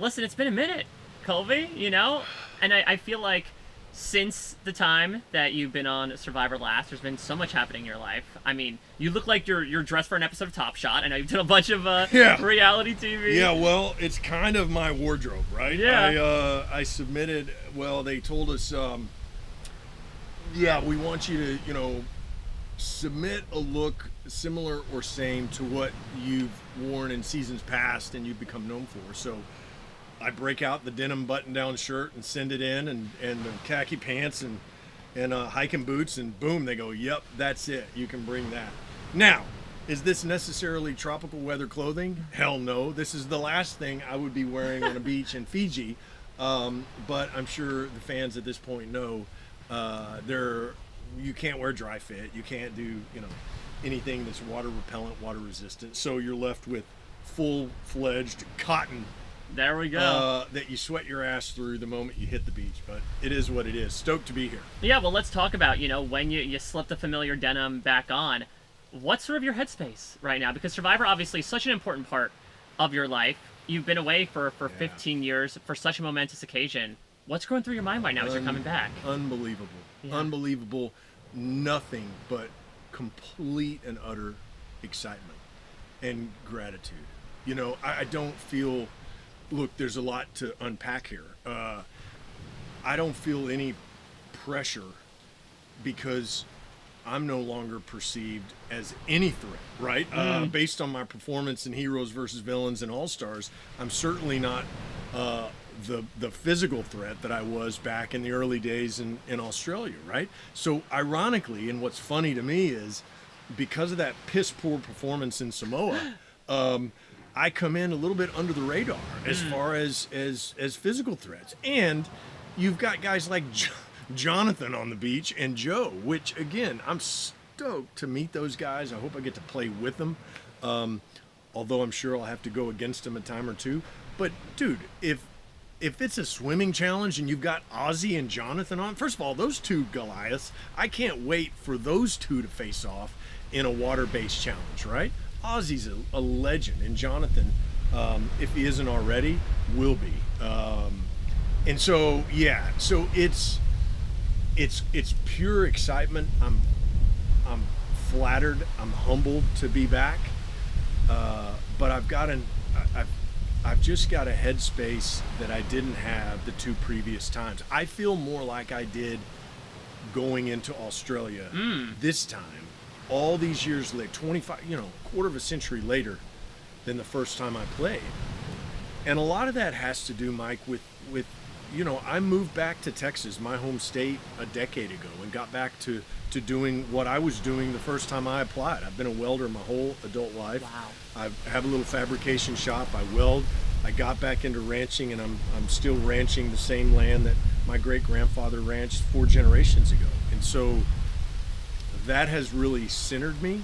Listen, it's been a minute, Colby, and I feel like since the time that you've been on Survivor last, there's been so much happening in your life. I mean, you look like you're dressed for an episode of Top Shot. I know you've done a bunch of reality TV. Yeah, well, it's kind of my wardrobe, right? Yeah. I submitted, well, they told us, we want you to, submit a look similar or same to what you've worn in seasons past and you've become known for. So I break out the denim button-down shirt and send it in, and the khaki pants and hiking boots, and boom, they go, yep, that's it. You can bring that. Now, is this necessarily tropical weather clothing? Hell no. This is the last thing I would be wearing on a beach in Fiji. But I'm sure the fans at this point know you can't wear dry fit. You can't do anything that's water repellent, water resistant. So you're left with full-fledged cotton. There we go. That you sweat your ass through the moment you hit the beach. But it is what it is. Stoked to be here. Yeah, well, let's talk about, when you slip the familiar denim back on, what's sort of your headspace right now? Because Survivor, obviously, is such an important part of your life. You've been away for 15 years for such a momentous occasion. What's going through your mind right now as you're coming back? Unbelievable. Yeah. Unbelievable. Nothing but complete and utter excitement and gratitude. I don't feel... Look, there's a lot to unpack here. I don't feel any pressure because I'm no longer perceived as any threat, right? Based on my performance in Heroes versus Villains and All-Stars, I'm certainly not the physical threat that I was back in the early days in Australia, right? So ironically, and what's funny to me is because of that piss-poor performance in Samoa, I come in a little bit under the radar as far as physical threats. And you've got guys like Jonathan on the beach and Joe, which, again, I'm stoked to meet those guys. I hope I get to play with them, although I'm sure I'll have to go against them a time or two. But, dude, if it's a swimming challenge and you've got Ozzy and Jonathan on, first of all, those two Goliaths, I can't wait for those two to face off in a water-based challenge, right? Ozzy's a legend, and Jonathan, if he isn't already, will be. And so, so it's pure excitement. I'm flattered. I'm humbled to be back. But I've just got a headspace that I didn't have the two previous times. I feel more like I did going into Australia this time. All these years later, 25, quarter of a century later than the first time I played. And a lot of that has to do, Mike, with I moved back to Texas, my home state, a decade ago, and got back to doing what I was doing the first time I applied. I've been a welder my whole adult life. Wow. I have a little fabrication shop. I weld. I got back into ranching, and I'm still ranching the same land that my great-grandfather ranched 4 generations ago. And so that has really centered me,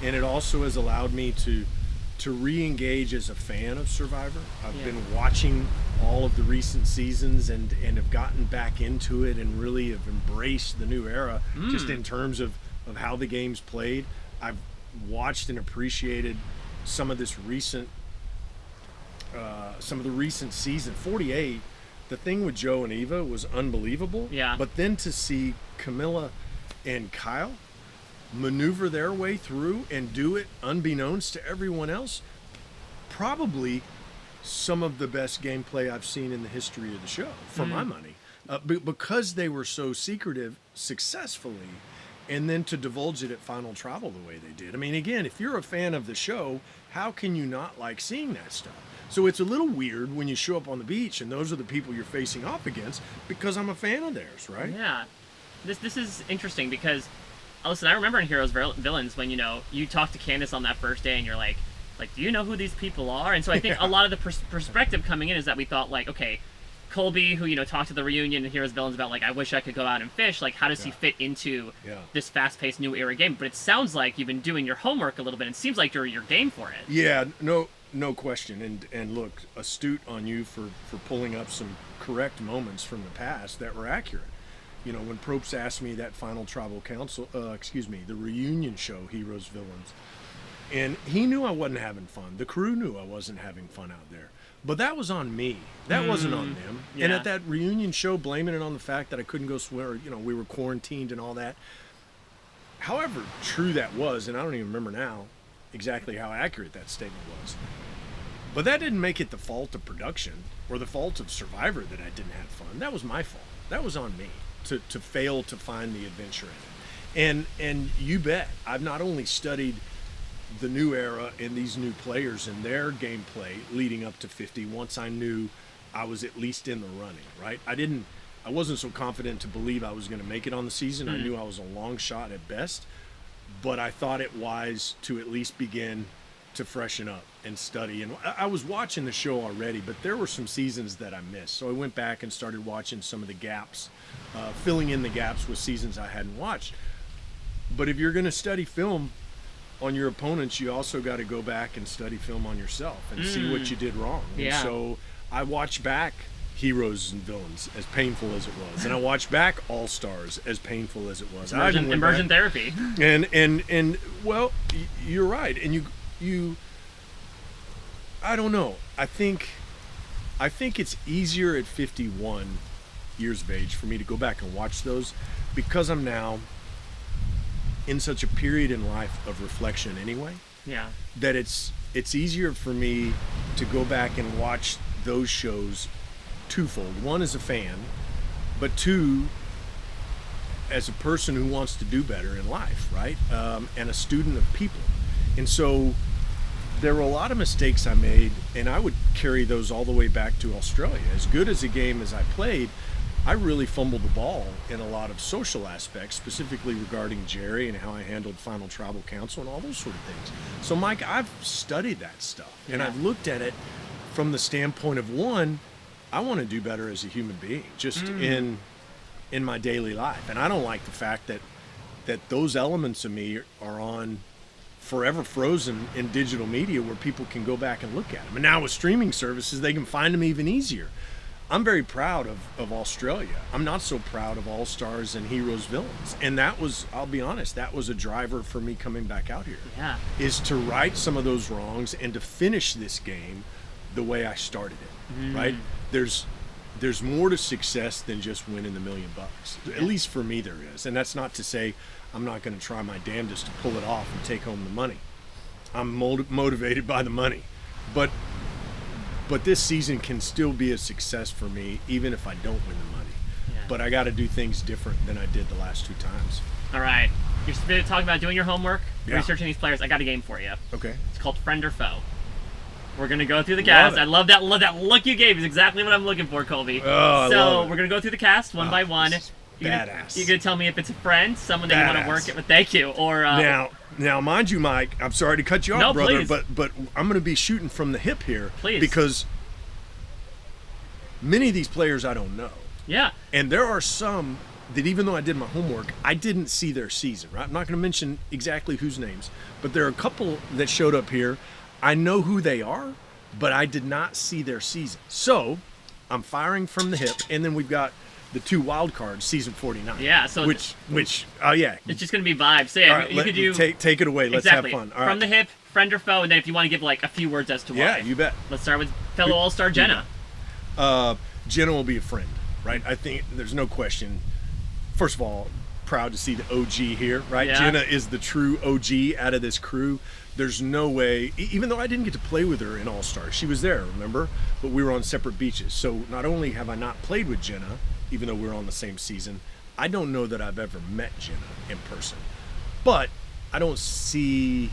and it also has allowed me to re-engage as a fan of Survivor. I've been watching all of the recent seasons and have gotten back into it and really have embraced the new era just in terms of how the game's played. I've watched and appreciated some of the recent season. 48, the thing with Joe and Eva was unbelievable. Yeah. But then to see Kamilla and Kyle maneuver their way through and do it unbeknownst to everyone else, probably some of the best gameplay I've seen in the history of the show, for my money, because they were so secretive successfully, and then to divulge it at Final Travel the way they did. I mean, again, if you're a fan of the show, how can you not like seeing that stuff? So it's a little weird when you show up on the beach and those are the people you're facing off against, because I'm a fan of theirs, right? Yeah. This is interesting because, listen, I remember in Heroes Villains when, you talked to Candace on that first day and you're like, do you know who these people are? And so I think a lot of the perspective coming in is that we thought, okay, Colby, who, talked to the reunion in Heroes Villains about, I wish I could go out and fish, how does he fit into this fast-paced new era game? But it sounds like you've been doing your homework a little bit. It seems like you're game for it. Yeah, no question. And look, astute on you for pulling up some correct moments from the past that were accurate. When Probst asked me that Final Tribal Council, the reunion show, Heroes Villains, and he knew I wasn't having fun. The crew knew I wasn't having fun out there. But that was on me. That wasn't on them. Yeah. And at that reunion show, blaming it on the fact that I couldn't go swim, or, we were quarantined and all that. However true that was, and I don't even remember now exactly how accurate that statement was. But that didn't make it the fault of production or the fault of Survivor that I didn't have fun. That was my fault. That was on me to fail to find the adventure in it. And you bet, I've not only studied the new era and these new players and their gameplay leading up to 50 once I knew I was at least in the running, right? I wasn't so confident to believe I was going to make it on the season. I knew I was a long shot at best, but I thought it wise to at least begin to freshen up and study. And I was watching the show already, but there were some seasons that I missed. So I went back and started watching some of the gaps, filling in the gaps with seasons I hadn't watched. But if you're going to study film on your opponents, you also got to go back and study film on yourself and see what you did wrong. Yeah. And so I watched back Heroes and Villains, as painful as it was, and I watched back All Stars, as painful as it was. Immersion therapy. And well, you're right. And you I don't know. I think it's easier at 51 years of age for me to go back and watch those, because I'm now in such a period in life of reflection anyway. Yeah. That it's easier for me to go back and watch those shows twofold. One, as a fan, but two, as a person who wants to do better in life, right? And a student of people. And so there were a lot of mistakes I made, and I would carry those all the way back to Australia. As good as a game as I played, I really fumbled the ball in a lot of social aspects, specifically regarding Jerri and how I handled Final Tribal Council and all those sort of things. So, Mike, I've studied that stuff, and I've looked at it from the standpoint of, one, I want to do better as a human being, just in my daily life. And I don't like the fact that those elements of me are on forever frozen in digital media where people can go back and look at them. And now with streaming services, they can find them even easier. I'm very proud of Australia. I'm not so proud of All Stars and Heroes Villains. And that was, I'll be honest, that was a driver for me coming back out here. Yeah. Is to right some of those wrongs and to finish this game the way I started it, right? There's more to success than just winning the $1 million. At least for me there is. And that's not to say I'm not going to try my damnedest to pull it off and take home the money. I'm motivated by the money. But this season can still be a success for me, even if I don't win the money. Yeah. But I got to do things different than I did the last two times. All right. You're talking about doing your homework, researching these players. I got a game for you. Okay. It's called Friend or Foe. We're going to go through the cast. I love that look you gave. It's exactly what I'm looking for, Colby. Oh, so we're going to go through the cast one by one. Badass. You're going to tell me if it's a friend, someone that you want to work it with. Thank you. Or Now, mind you, Mike, I'm sorry to cut you off, brother, please. but I'm going to be shooting from the hip here. Please. Because many of these players I don't know. Yeah. And there are some that, even though I did my homework, I didn't see their season, right? I'm not going to mention exactly whose names, but there are a couple that showed up here. I know who they are, but I did not see their season. So I'm firing from the hip, and then we've got the two wild cards, season 49. Yeah, so which yeah. It's just going to be vibes. So yeah, right, you could do take it away. Let's exactly. have fun. All from right. the hip, friend or foe, and then if you want to give like a few words as to why. Yeah, you bet. Let's start with fellow All-Star Jenna. Jenna will be a friend, right? I think there's no question. First of all, proud to see the OG here, right? Yeah. Jenna is the true OG out of this crew. There's no way, even though I didn't get to play with her in All-Stars, she was there, remember? But we were on separate beaches. So not only have I not played with Jenna, even though we're on the same season, I don't know that I've ever met Jenna in person. But I don't see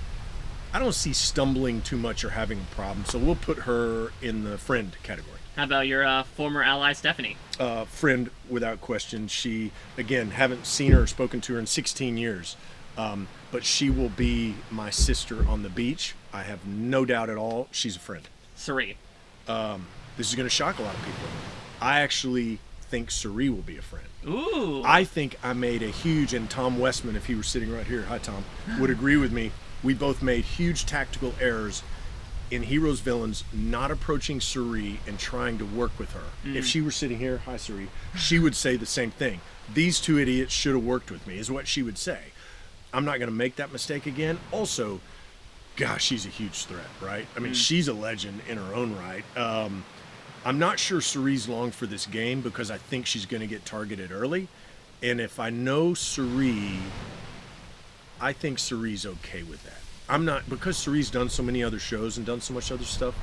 stumbling too much or having a problem. So we'll put her in the friend category. How about your former ally, Stephenie? Friend, without question. She, again, haven't seen her or spoken to her in 16 years. But she will be my sister on the beach. I have no doubt at all. She's a friend. Suri. This is going to shock a lot of people. I actually think Suri will be a friend. Ooh. I think I made a huge, and Tom Westman, if he were sitting right here, hi Tom, would agree with me. We both made huge tactical errors in Heroes Villains, not approaching Suri and trying to work with her. If she were sitting here, hi Suri, she would say the same thing. These two idiots should have worked with me, is what she would say. I'm not going to make that mistake again. Also, gosh, she's a huge threat, right? I mean, she's a legend in her own right. I'm not sure Cerri's long for this game because I think she's going to get targeted early. And if I know Cerri, I think Cerri's okay with that. I'm not, because Cerri's done so many other shows and done so much other stuff,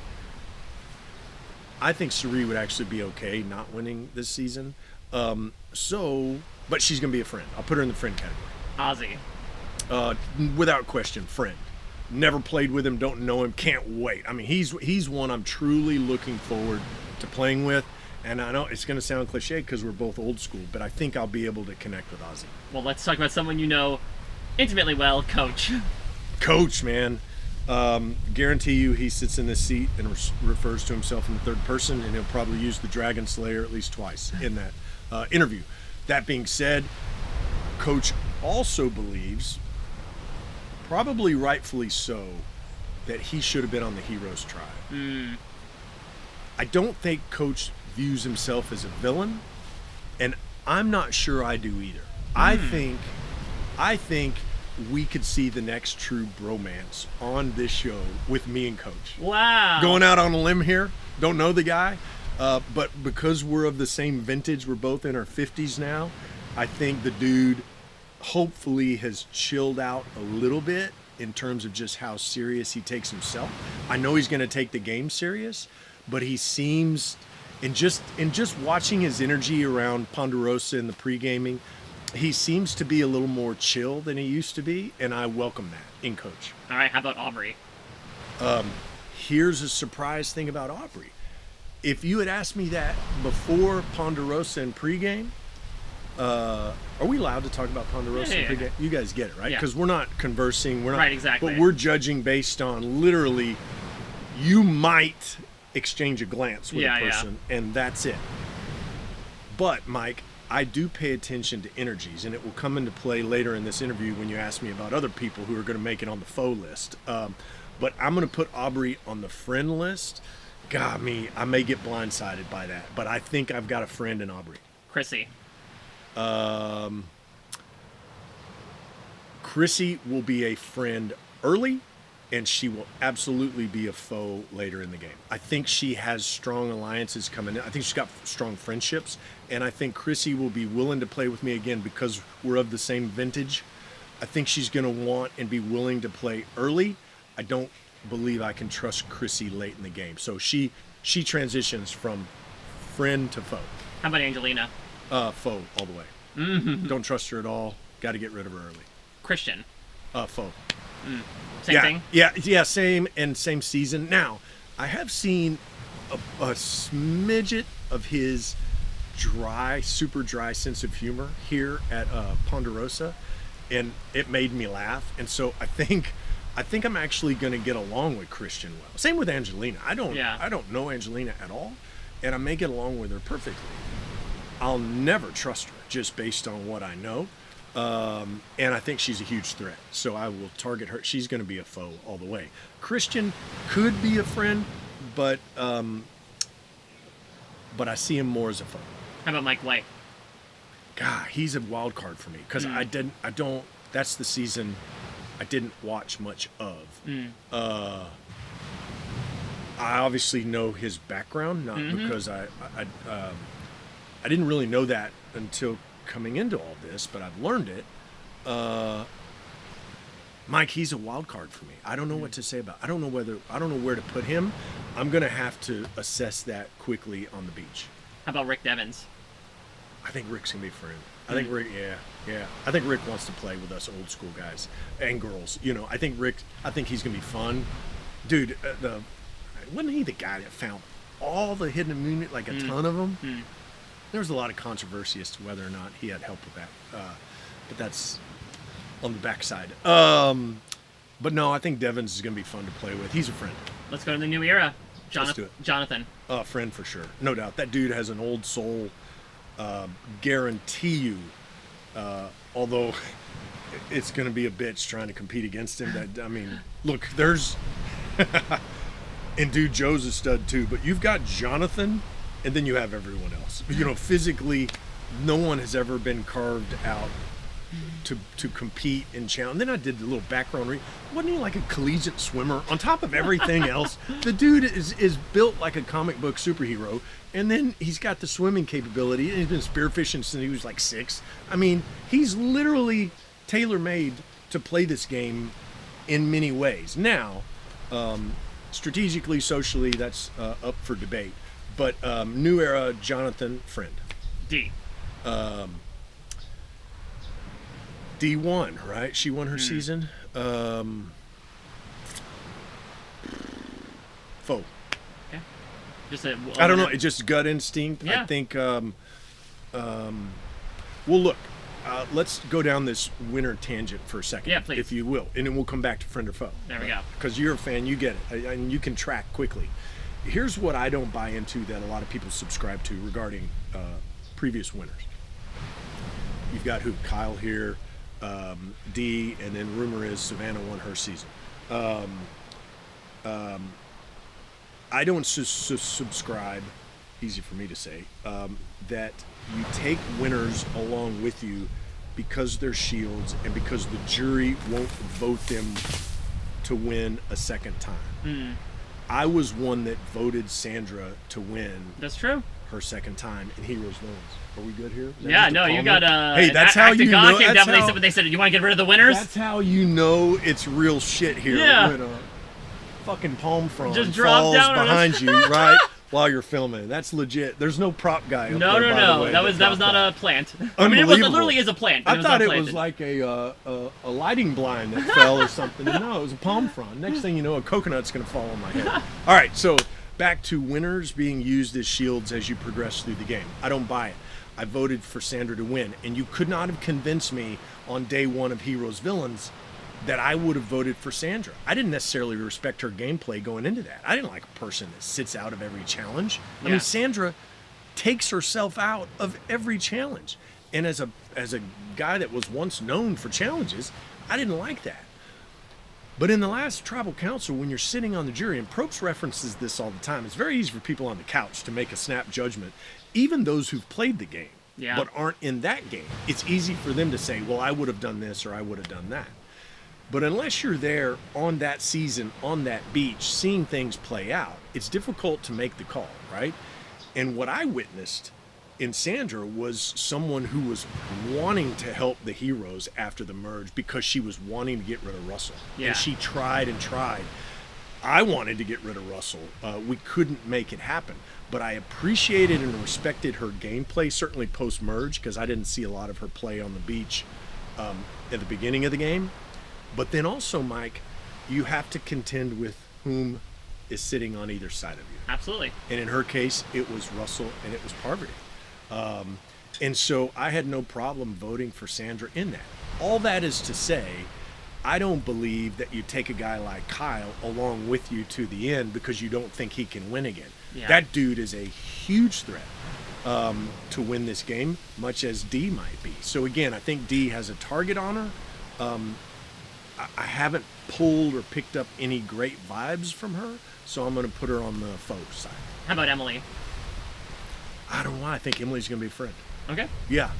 I think Cerri would actually be okay not winning this season. But she's going to be a friend. I'll put her in the friend category. Ozzy. Without question, friend. Never played with him, don't know him, can't wait. I mean, he's one I'm truly looking forward to playing with. And I know it's going to sound cliche because we're both old school, but I think I'll be able to connect with Ozzy. Well, let's talk about someone you know intimately well, Coach. Coach, man. Guarantee you he sits in this seat and refers to himself in the third person, and he'll probably use the Dragon Slayer at least twice in that interview. That being said, Coach also believes, probably rightfully so, that he should have been on the Heroes tribe. I don't think Coach views himself as a villain, and I'm not sure I do either. I think we could see the next true bromance on this show with me and Coach. Wow. Going out on a limb here. Don't know the guy, but because we're of the same vintage, we're both in our 50s now, I think the dude hopefully has chilled out a little bit in terms of just how serious he takes himself. I know he's going to take the game serious, but he seems, in just watching his energy around Ponderosa in the pre-gaming, he seems to be a little more chill than he used to be, and I welcome that in Coach. All right, how about Aubrey? Here's a surprise thing about Aubrey. If you had asked me that before Ponderosa and pregame, are we allowed to talk about Ponderosa and pregame? You guys get it, right? Because we're not conversing. We're not, right, exactly. But we're judging based on literally, you might exchange a glance with a person, and that's it. But, Mike, I do pay attention to energies, and it will come into play later in this interview when you ask me about other people who are going to make it on the foe list. But I'm going to put Aubrey on the friend list. God, I may get blindsided by that, but I think I've got a friend in Aubrey. Chrissy. Chrissy will be a friend early, and she will absolutely be a foe later in the game. I think she has strong alliances coming in. I think she's got strong friendships, and I think Chrissy will be willing to play with me again because we're of the same vintage. I think she's going to want and be willing to play early. I don't believe I can trust Chrissy late in the game. So she transitions from friend to foe. How about Angelina? Foe all the way. Mm-hmm. Don't trust her at all. Got to get rid of her early. Christian? Foe. Same thing? Yeah, same season. Now, I have seen a smidget of his super dry sense of humor here at Ponderosa, and it made me laugh. And so I think I'm actually going to get along with Christian well. Same with Angelina. I don't know Angelina at all, and I may get along with her perfectly. I'll never trust her just based on what I know. And I think she's a huge threat, so I will target her. She's going to be a foe all the way. Christian could be a friend, but I see him more as a foe. How about Mike White? God, he's a wild card for me because that's the season I didn't watch much of. I obviously know his background, not because I didn't really know that until coming into all this, but I've learned it. Mike, he's a wild card for me. I don't know what to say about. I don't know where to put him. I'm gonna have to assess that quickly on the beach. How about Rick Devens? I think Rick's gonna be a friend. I think Rick, yeah. I think Rick wants to play with us old school guys and girls. I think he's gonna be fun, dude. Wasn't he the guy that found all the hidden immunity, like a ton of them? There was a lot of controversy as to whether or not he had help with that, but that's on the backside. But no, I think Devens is going to be fun to play with. He's a friend. Let's go to the new era. Let's do it. Jonathan. Friend for sure, no doubt. That dude has an old soul. Guarantee you. Although it's going to be a bitch trying to compete against him. Look, there's and dude, Joe's a stud too. But you've got Jonathan. And then you have everyone else. Physically, no one has ever been carved out to compete and challenge. And then I did the little background read. Wasn't he like a collegiate swimmer? On top of everything else, the dude is built like a comic book superhero. And then he's got the swimming capability. And he's been spearfishing since he was like 6. I mean, he's literally tailor-made to play this game in many ways. Now, strategically, socially, that's up for debate. But new era Jonathan, friend. D. D1, right? She won her season. Foe. Okay. I don't know. It's just gut instinct. Yeah. I think. Well, look. Let's go down this winner tangent for a second, yeah, please. if you will, and then we'll come back to friend or foe. There we go. Because you're a fan, you get it, and you can track quickly. Here's what I don't buy into that a lot of people subscribe to regarding previous winners. You've got who? Kyle here, D, and then rumor is Savannah won her season. I don't subscribe, easy for me to say, that you take winners along with you because they're shields and because the jury won't vote them to win a second time. I was one that voted Sandra to win. That's true. Her second time in Heroes Villains. Are we good here? Yeah, no, you got hey, that's how you know. Came down, they said, you want to get rid of the winners? That's how you know it's real shit here. Yeah. When a fucking palm frond just drop falls down behind you, right? While you're filming. That's legit. There's no prop guy up there, by the way, that was not a plant. I mean, it literally is a plant. I thought it was like a lighting blind that fell or something. No, it was a palm frond. Next thing you know, a coconut's going to fall on my head. All right, so back to winners being used as shields as you progress through the game. I don't buy it. I voted for Sandra to win, and you could not have convinced me on day 1 of Heroes Villains that I would have voted for Sandra. I didn't necessarily respect her gameplay going into that. I didn't like a person that sits out of every challenge. I mean, Sandra takes herself out of every challenge. And as a guy that was once known for challenges, I didn't like that. But in the last tribal council, when you're sitting on the jury, and Probst references this all the time, it's very easy for people on the couch to make a snap judgment, even those who've played the game, but aren't in that game. It's easy for them to say, well, I would have done this or I would have done that. But unless you're there on that season, on that beach, seeing things play out, it's difficult to make the call, right? And what I witnessed in Sandra was someone who was wanting to help the heroes after the merge because she was wanting to get rid of Russell. Yeah. And she tried and tried. I wanted to get rid of Russell. We couldn't make it happen. But I appreciated and respected her gameplay, certainly post-merge, because I didn't see a lot of her play on the beach at the beginning of the game. But then also, Mike, you have to contend with whom is sitting on either side of you. Absolutely. And in her case, it was Russell and it was Parvati. And so I had no problem voting for Sandra in that. All that is to say, I don't believe that you take a guy like Kyle along with you to the end because you don't think he can win again. Yeah. That dude is a huge threat to win this game, much as D might be. So again, I think D has a target on her. I haven't pulled or picked up any great vibes from her, so I'm going to put her on the foe side. How about Emily? I don't know. I think Emily's going to be a friend. Okay. Yeah.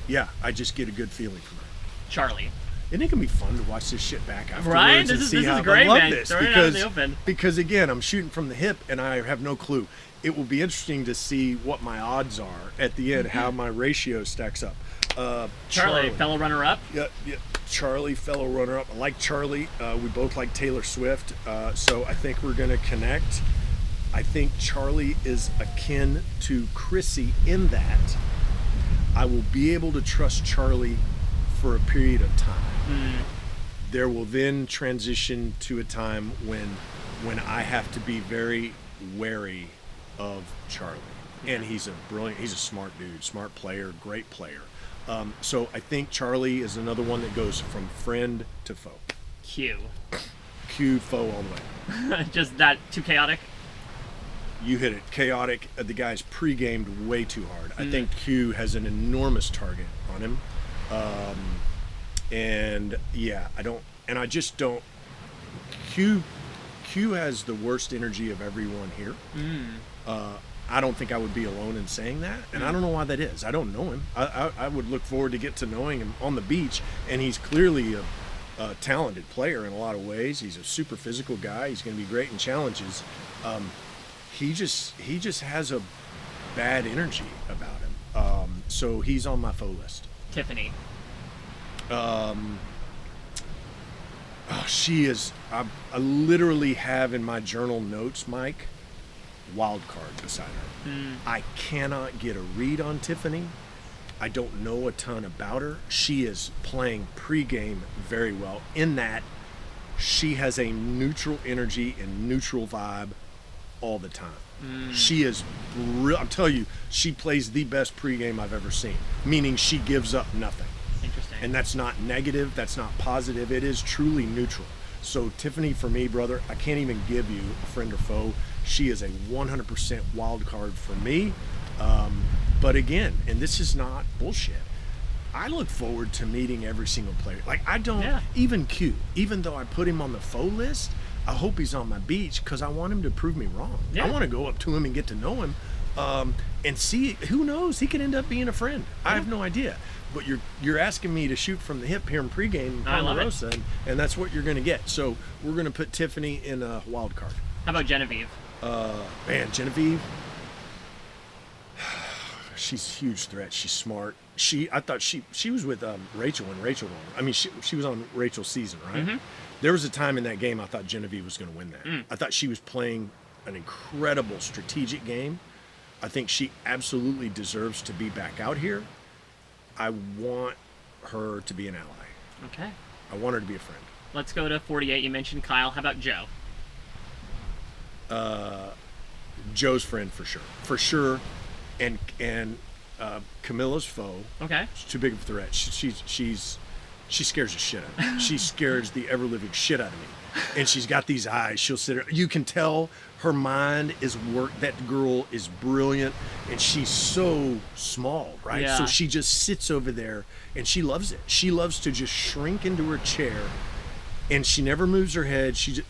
I just get a good feeling from her. Charlie. And it can be fun to watch this shit back afterwards. Right? This is great, man. Because again, I'm shooting from the hip and I have no clue. It will be interesting to see what my odds are at the end, how my ratio stacks up. Charlie, fellow runner-up? Yeah. Charlie, fellow runner-up. I like Charlie. We both like Taylor Swift. So I think we're going to connect. I think Charlie is akin to Chrissy in that I will be able to trust Charlie for a period of time. There will then transition to a time when I have to be very wary of Charlie. And he's a smart dude, smart player, great player. So I think Charlie is another one that goes from friend to foe. Q, foe all the way. Just that too chaotic? You hit it. Chaotic. The guy's pre-gamed way too hard. I think Q has an enormous target on him. I just don't. Q has the worst energy of everyone here. I don't think I would be alone in saying that, and I don't know why that is. I don't know him. I would look forward to get to knowing him on the beach, and he's clearly a talented player in a lot of ways. He's a super physical guy. He's going to be great in challenges. He just has a bad energy about him. So he's on my faux list. Tiffany. She is. I literally have in my journal notes, Mike, wild card beside her. I cannot get a read on Tiffany. I don't know a ton about her. She is playing pregame very well in that she has a neutral energy and neutral vibe all the time. She is real. I'm telling you, she plays the best pregame I've ever seen, meaning she gives up nothing. Interesting. And that's not negative, that's not positive, it is truly neutral. So Tiffany, for me, brother, I can't even give you a friend or foe. She is a 100% wild card for me. But again, and this is not bullshit, I look forward to meeting every single player. Like, I don't, even Q, even though I put him on the faux list, I hope he's on my beach because I want him to prove me wrong. I want to go up to him and get to know him and see, who knows, he could end up being a friend. I have no idea. But you're asking me to shoot from the hip here in pregame in Ponderosa, and that's what you're going to get. So we're going to put Tiffany in a wild card. How about Genevieve? Man, Genevieve, she's a huge threat. She's smart. I thought she was with Rachel when Rachel won. I mean, she was on Rachel's season, right? There was a time in that game I thought Genevieve was going to win that. I thought she was playing an incredible strategic game. I think she absolutely deserves to be back out here. I want her to be an ally. Okay. I want her to be a friend. Let's go to 48. You mentioned Kyle. How about Joe? Joe's friend for sure. For sure. And Kamilla's foe. Okay. She's too big of a threat. She scares the shit out of me. She scares the ever-living shit out of me. And she's got these eyes. She'll sit there. You can tell her mind is that girl is brilliant, and she's so small, right? Yeah. So she just sits over there, and she loves it. She loves to just shrink into her chair, and she never moves her head. She's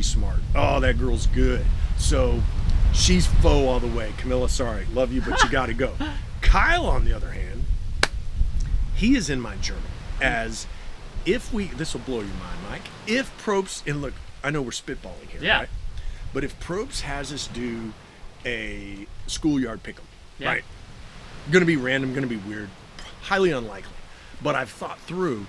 smart. Oh, that girl's good. So she's faux all the way. Kamilla, sorry. Love you, but you got to go. Kyle, on the other hand, he is in my journal as this will blow your mind, Mike. If Probst, and look, I know we're spitballing here, right? But if Probst has us do a schoolyard pick'em, right? Going to be random, going to be weird, highly unlikely. But I've thought through,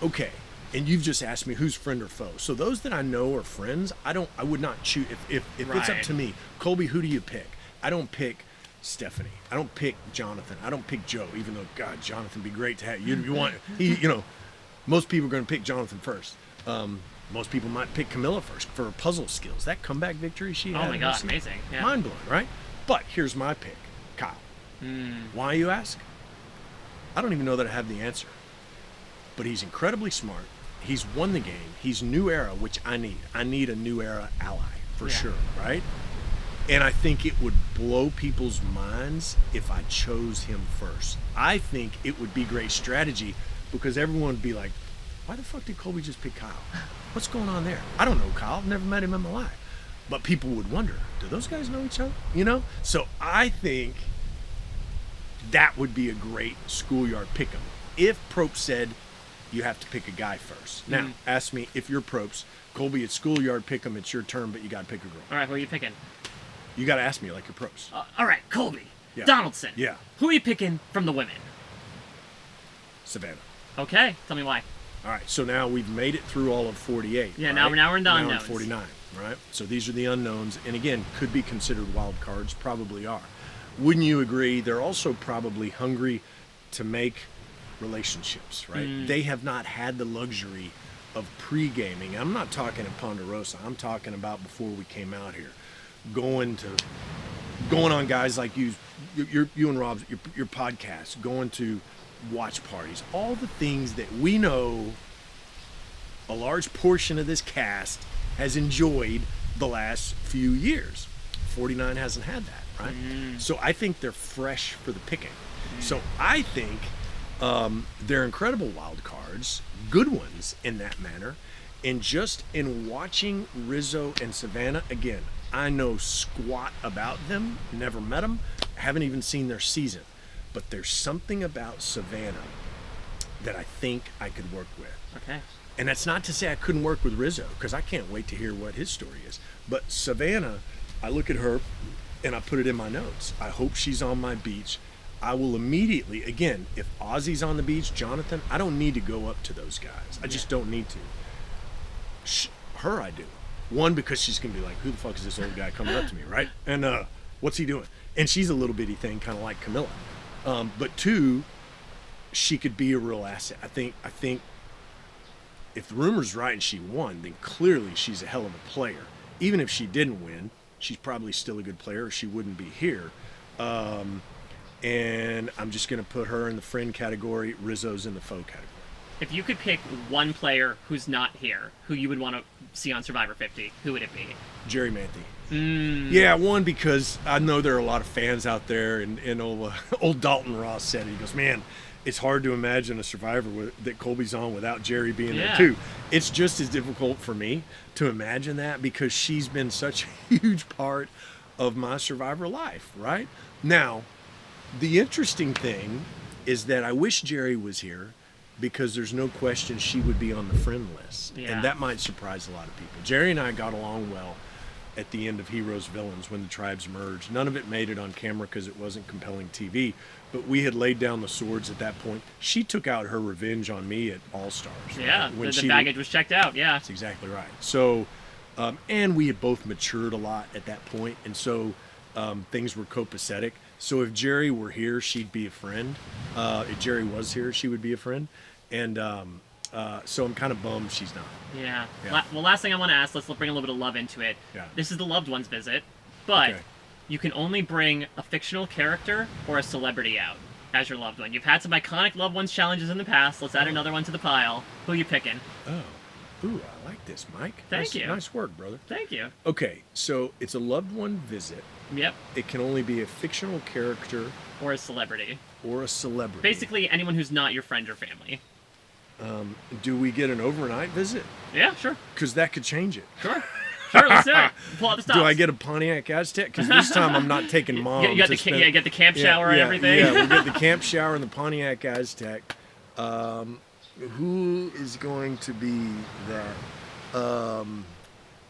okay, and you've just asked me who's friend or foe. So those that I know are friends, I would not choose. If it's up to me, Colby, who do you pick? I don't pick Stephenie. I don't pick Jonathan. I don't pick Joe, even though, God, Jonathan would be great to have. Most people are going to pick Jonathan first. Most people might pick Kamilla first for her puzzle skills. That comeback victory she had. Oh my God, amazing. Yeah. Mind blowing, right? But here's my pick, Kyle. Why, you ask? I don't even know that I have the answer. But he's incredibly smart. He's won the game. He's new era, which I need. I need a new era ally, for sure, right? And I think it would blow people's minds if I chose him first. I think it would be great strategy because everyone would be like, why the fuck did Colby just pick Kyle? What's going on there? I don't know Kyle. I've never met him in my life. But people would wonder, do those guys know each other? So I think that would be a great schoolyard pick'em. If Probst said you have to pick a guy first. Now, ask me if you're Probst. Colby, it's schoolyard pick'em. It's your turn, but you got to pick a girl. All right, who are you picking? You got to ask me like you're Probst. All right, Colby. Donaldson. Yeah. Who are you picking from the women? Savannah. Okay, tell me why. All right, so now we've made it through all of 48. Yeah, right? now we're in the unknowns. Now we're 49, right? So these are the unknowns, and again, could be considered wild cards, probably are. Wouldn't you agree? They're also probably hungry to make relationships, right? They have not had the luxury of pre-gaming. I'm not talking in Ponderosa. I'm talking about before we came out here. Going on guys like you and Rob's, your podcast, going to watch parties, all the things that we know a large portion of this cast has enjoyed the last few years. 49 hasn't had that, right? So I think they're fresh for the picking. So I think they're incredible wild cards, good ones in that manner. And just in watching Rizzo and Savannah, again, I know squat about them, never met them, haven't even seen their season. But there's something about Savannah that I think I could work with. Okay. And that's not to say I couldn't work with Rizzo, because I can't wait to hear what his story is. But Savannah, I look at her and I put it in my notes. I hope she's on my beach. I will immediately, again, if Ozzy's on the beach, Jonathan, I don't need to go up to those guys. I just don't need to. Her, I do. One, because she's going to be like, who the fuck is this old guy coming up to me, right? And what's he doing? And she's a little bitty thing, kind of like Kamilla. But two, she could be a real asset. I think if the rumor's right and she won, then clearly she's a hell of a player. Even if she didn't win, she's probably still a good player, or she wouldn't be here. And I'm just going to put her in the friend category. Rizzo's in the foe category. If you could pick one player who's not here, who you would want to see on Survivor 50, who would it be? Jerri Manthey. Yeah, one, because I know there are a lot of fans out there, and old Dalton Ross said it. He goes, man, it's hard to imagine a Survivor that Colby's on without Jerri being there too. It's just as difficult for me to imagine that, because she's been such a huge part of my Survivor life, right? Now, the interesting thing is that I wish Jerri was here, because there's no question she would be on the friend list. And that might surprise a lot of people. Jerri and I got along well at the end of Heroes Villains when the tribes merged. None of it made it on camera because it wasn't compelling TV, but we had laid down the swords at that point. She took out her revenge on me at All Stars. Yeah, right? The baggage was checked out, yeah. That's exactly right. So, and we had both matured a lot at that point, and so things were copacetic. So if Jerri were here, she'd be a friend. If Jerri was here, she would be a friend. And so I'm kind of bummed she's not. Yeah. Well, last thing I want to ask, let's bring a little bit of love into it. Yeah. This is the loved ones visit, but you can only bring a fictional character or a celebrity out as your loved one. You've had some iconic loved ones challenges in the past. Let's add another one to the pile. Who are you picking? Ooh, I like this, Mike. Thank you. Nice work, brother. Thank you. Okay, so it's a loved one visit. Yep. It can only be a fictional character. Or a celebrity. Basically, anyone who's not your friend or family. Do we get an overnight visit? Yeah, sure. Because that could change it. Sure, let's do it. Pull out the stops. Do I get a Pontiac Aztec? Because this time I'm not taking Mom. You get the camp shower and everything. Yeah, we get the camp shower and the Pontiac Aztec. Who is going to be that?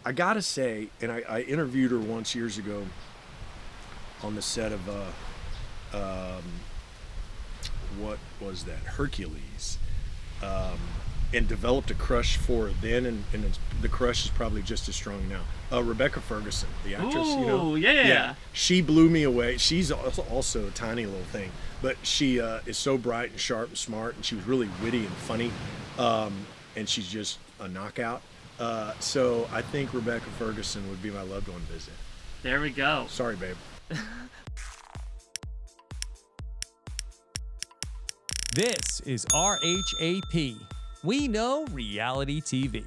I gotta say, and I interviewed her once years ago on the set of what was that, Hercules, and developed a crush for her then, and the crush is probably just as strong now. Rebecca Ferguson, the actress. Ooh, yeah. She blew me away. She's also a tiny little thing, but she is so bright and sharp and smart, and she was really witty and funny, and she's just a knockout. So I think Rebecca Ferguson would be my loved one visit. There we go. Sorry, babe. This is RHAP. We know reality TV.